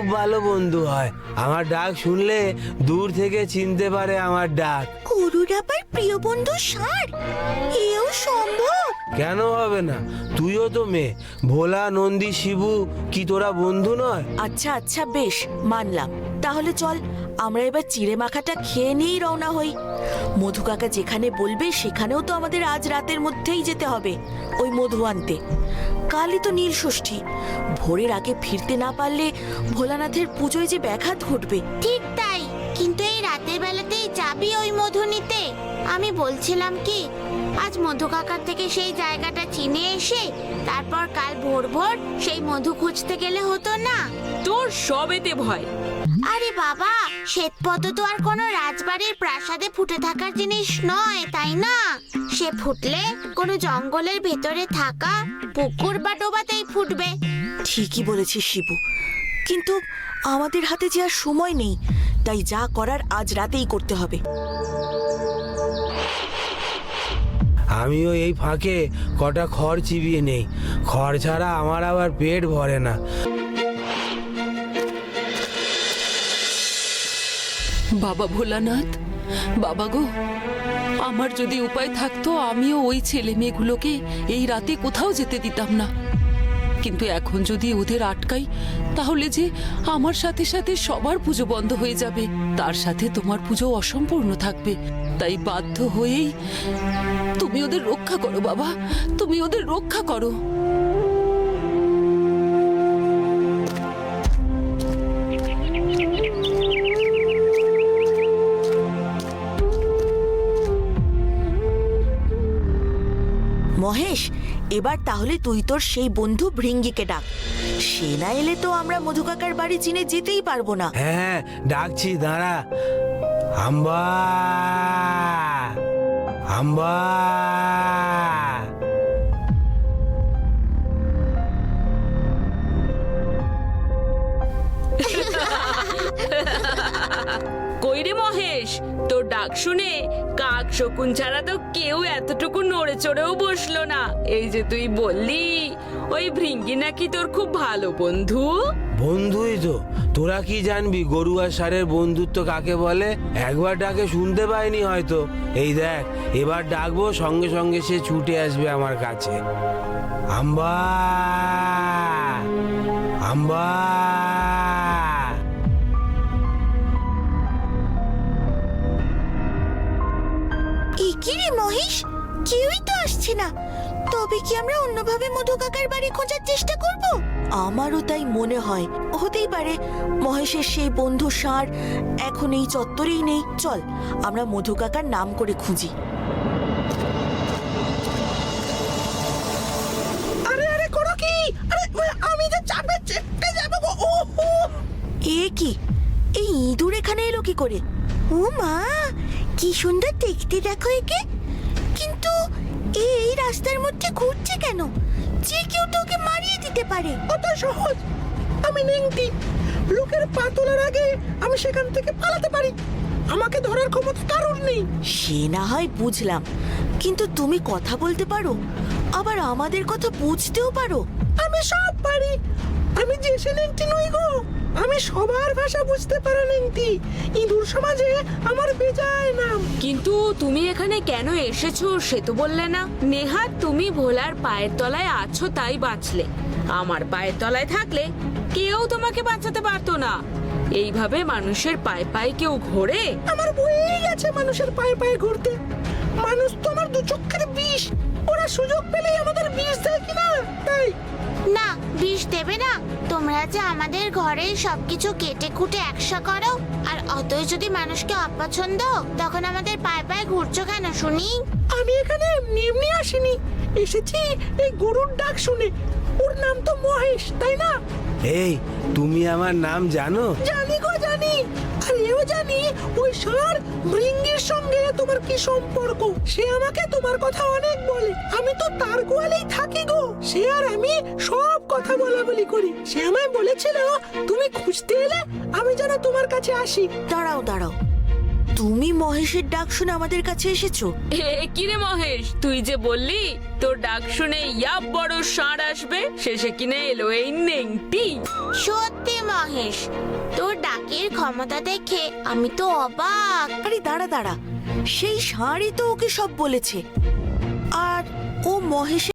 খুব ভালো বন্ধু হয়। আমার ডাক শুনলে দূর থেকে চিনতে পারে আমার ডাক। গরুর আবার প্রিয় বন্ধু ষাঁড়, এও সম্ভব? কেন হবে না? তুইও তো মেয়ে। ভোলা, নন্দী, শিবু কি তোরা বন্ধু নয়? আচ্ছা আচ্ছা, বেশ মানলাম। তাহলে চল আমরা এবার চিড়ে মাখাটা খেয়ে নিয়েই রওনা হই। মধু কাকা যেখানে বলবে সেখানেও তো আমাদের আজ রাতের মধ্যেই যেতে হবে ওই মধু আনতে। কালই তো নীল ষষ্ঠী, ভোরের আগে ফিরতে না পারলে ভোলানাথের পুজোয় যে ব্যাঘাত ঘটবে। ঠিক তাই, কিন্তু এই রাতের বেলাতেই যাবি ওই মধু নিতে? আমি বলছিলাম কি, আজ মধু কাকার থেকে সেই জায়গাটা চিনে এসে তারপর কাল ভোর ভোর সেই মধু খুঁজতে গেলে হতো না? তোর সবেতে ভয়। আরে বাবা, শ্বেতপদ্ম তো আর কোনো রাজবাড়ির প্রাসাদে ফুটে থাকার জিনিস নয়, তাই না? সে ফুটলে কোনো জঙ্গলের ভেতরে থাকা পুকুর বা ডোবাতেই ফুটবে। ঠিকই বলেছিস শিবু, কিন্তু আমাদের হাতে যে আর সময় নেই, তাই যা করার আজ রাতেই করতে হবে। আমিও এই ফাঁকে কটা খড় চিবিয়ে নেই। খড় ছাড়া আমার আবার পেট ভরে না। বাবা ভোলানাথ, বাবা গো, আমার যদি উপায় থাকতো আমিও ওই ছেলে মেয়েগুলোকে এই রাতে কোথাও যেতে দিতাম না। কিন্তু এখন যদি ওদের আটকাই তাহলে যে আমার সাথে সাথে সবার পুজো বন্ধ হয়ে যাবে, তার সাথে তোমার পুজো অসম্পূর্ণ থাকবে। তাই বাধ্য হয়েই তুমি ওদের রক্ষা করো বাবা, তুমি ওদের রক্ষা করো। মহেশ, এবার তাহলে তুই তোর সেই বন্ধু ভৃঙ্গিকে ডাক। সে না এলে তো আমরা মধু কাকার বাড়ি চিনে যেতেই পারবো না। হ্যাঁ, ডাকছি, দাঁড়া। আম্বা, আম্বা। কই রে মহেশ, তোর ডাক শুনে কাক শকুন ছাড়া তো কেউ এতটুকু নড়ে চড়েও বসলো না। এই যে তুই বললি ওই ভৃঙ্গি নাকি তোর খুব ভালো বন্ধু। বন্ধুই তো। তোরা কি জানবি গরু আর ষাঁড়ের বন্ধুত্ব কাকে বলে? একবার ডাকে শুনতে পাইনি হয়তো। এই দেখ, এবার ডাকবো, সঙ্গে সঙ্গে সে ছুটে আসবে আমার কাছে। আম্বা, আম্বা। কি রে মহেশ, কেউই তো আসছে না। তবে কি আমরা অন্যভাবে মধু কাকার বাড়ি খোঁজার চেষ্টা করব? আমারও তাই মনে হয়। হতেই পারে মহেশের সেই বন্ধু ষাঁড় এখন এই চত্বরেই নেই। চল আমরা মধু কাকার নাম করে খুঁজি। আরে আরে করো কি? আরে আমি যে চাপে চেপে যাব গো। এ কি, এই ইঁদুর এখানে এলো কি করে? ও মা, কি সুন্দর দেখতে দেখো একে। কিন্তু এই রাস্তার মধ্যে ঘুরছে কেন? যে কেউ তো ওকে মারিয়ে দিতে পারে। অত সহজ? আমি নেংটি, লোকের পা তোলার আগে আমি সেখান থেকে পালাতে পারি। আমাকে ধরার ক্ষমতা কারোর নেই। সে না হয় বুঝলাম, কিন্তু তুমি কথা বলতে পারো, আবার আমাদের কথা বুঝতেও পারো। আমি সব পারি। আমি যে সে নেংটি নই গো, আমি সবার ভাষা বুঝতে পারা নেংটি। ইঁদুর সমাজে আমার বেজায় নাম। কিন্তু তুমি এখানে কেন এসেছো সে তো বললে না। নেহাত তুমি ভোলার পায়ের তলায় আছো তাই বাঁচলে। আমার পায়ের তলায় থাকলে কেউ তোমাকে বাঁচাতে পারতো না। এইভাবে মানুষের পায়ে পায়ে কেউ ঘোরে? আমার বয়েই আছে মানুষের পায়ে পায়ে ঘুরতে। মানুষ তো আমার দু চক্ষের বিষ। ওরা সুযোগ পেলেই আমাদের বিষ দেয় কিনা তাই। না, বিষ দেবে না। তোমরা যে আমাদের ঘরের সবকিছু কেটে কুটে একসা করো, আর অতই যদি মানুষকে অপছন্দ, তখন আমাদের পায়ে পায়ে ঘুরছো কেন শুনি? আমি এখানে এমনি এমনি আসিনি, এসেছি এই গরুর ডাক শুনে। ওর নাম তো মহেশ, তাই না? এই, তুমি আমার নাম জানো? জানি গো জানি। আর এও জানি ওই ষাঁড় ভৃঙ্গির সঙ্গে তোমার কি সম্পর্ক। সে আমাকে তোমার কথা অনেক বলে। আমি তো তার গোয়ালেই থাকি গো। সে আর আমি সব কথা বলা বলি করি। সে আমায় বলেছিল তুমি খুঁজতে এলে আমি যেন তোমার কাছে আসি। দাঁড়াও দাঁড়াও, তুমি মহেশের ডাক শুনে আমাদের কাছে এসেছো? কিরে মহেশ, তুই যে বললি তোর ডাক শুনে ইয়াব বড় ষাঁড় আসবে, শেষে কিনে এলো এই নেংটি। সত্যি মহেশ, তোর ডাকের ক্ষমতা দেখে আমি তো অবাক। আরে দাঁড়া দাঁড়া, সেই ষাঁড়ই তো ওকে সব বলেছে। আর ও মহেশের